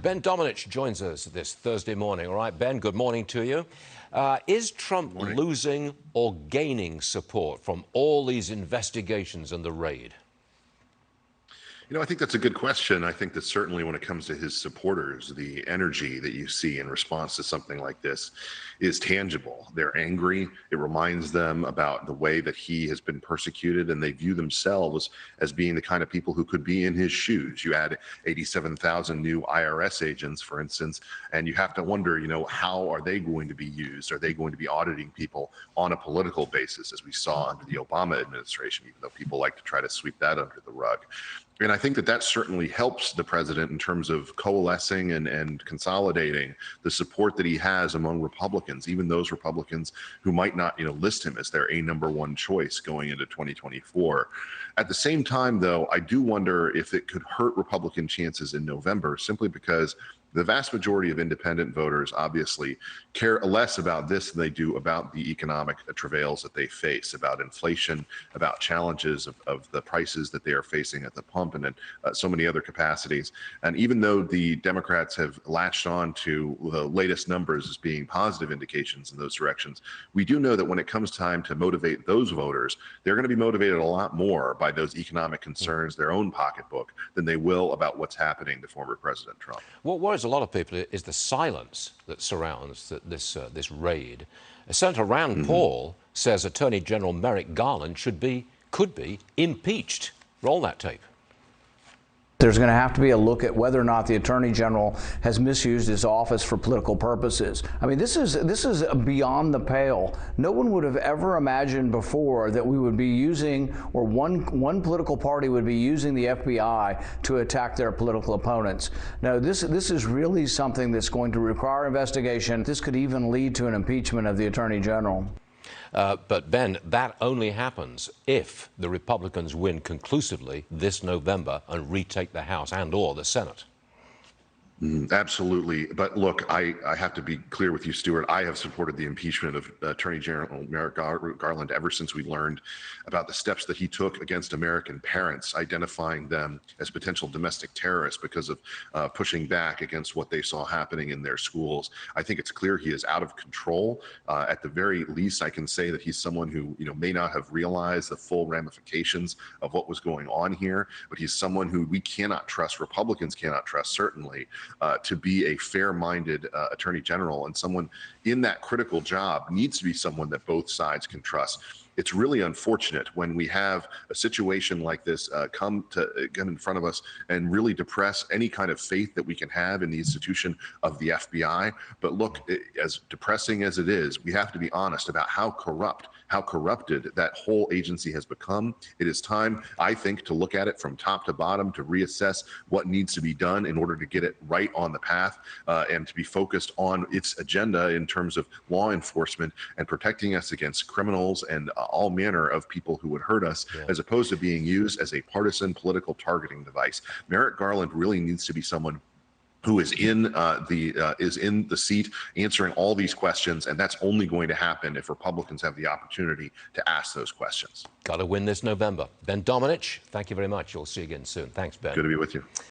Ben Domenech joins us this Thursday morning. All right, Ben, good morning to you. Is Trump losing or gaining support from all these investigations and the raid? I think that's a good question. I think that certainly when it comes to his supporters, the energy that you see in response to something like this is tangible. They're angry. It reminds them about the way that he has been persecuted, and they view themselves as being the kind of people who could be in his shoes. You add 87,000 new IRS agents, for instance, and you have to wonder, how are they going to be used? Are they going to be auditing people on a political basis, as we saw under the Obama administration, even though people like to try to sweep that under the rug? And I think that certainly helps the president in terms of coalescing and consolidating the support that he has among Republicans, even those Republicans who might not, list him as their number one choice going into 2024. At the same time, though, I do wonder if it could hurt Republican chances in November, simply because the vast majority of independent voters obviously care less about this than they do about the economic travails that they face, about inflation, about challenges of the prices that they are facing at the pump and in so many other capacities. And even though the Democrats have latched on to the latest numbers as being positive indications in those directions, we do know that when it comes time to motivate those voters, they're going to be motivated a lot more by those economic concerns, their own pocketbook, than they will about what's happening to former President Trump. What worries a lot of people is the silence that surrounds this raid. Senator Rand Paul says Attorney General Merrick Garland could be impeached. Roll that tape. There's going to have to be a look at whether or not the Attorney General has misused his office for political purposes. I mean, this is beyond the pale. No one would have ever imagined before that we would be using, or one political party would be using the FBI to attack their political opponents. No, this is really something that's going to require investigation. This could even lead to an impeachment of the Attorney General. But, Ben, that only happens if the Republicans win conclusively this November and retake the House and/or the Senate. Absolutely. But look, I have to be clear with you, Stuart. I have supported the impeachment of Attorney General Merrick Garland ever since we learned about the steps that he took against American parents, identifying them as potential domestic terrorists because of pushing back against what they saw happening in their schools. I think it's clear he is out of control. At the very least, I can say that he's someone who may not have realized the full ramifications of what was going on here, but he's someone who we cannot trust, Republicans cannot trust, certainly, to be a fair-minded attorney general, and someone in that critical job needs to be someone that both sides can trust. It's really unfortunate when we have a situation like this come in front of us and really depress any kind of faith that we can have in the institution of the FBI. But look, as depressing as it is, we have to be honest about how corrupted that whole agency has become. It is time, I think, to look at it from top to bottom, to reassess what needs to be done in order to get it right on the path, and to be focused on its agenda in terms of law enforcement and protecting us against criminals and all manner of people who would hurt us, as opposed to being used as a partisan political targeting device. Merrick Garland really needs to be someone who is in the seat answering all these questions, and that's only going to happen if Republicans have the opportunity to ask those questions. Got to win this November. Ben Domenech, thank you very much. We'll see you again soon. Thanks, Ben. Good to be with you.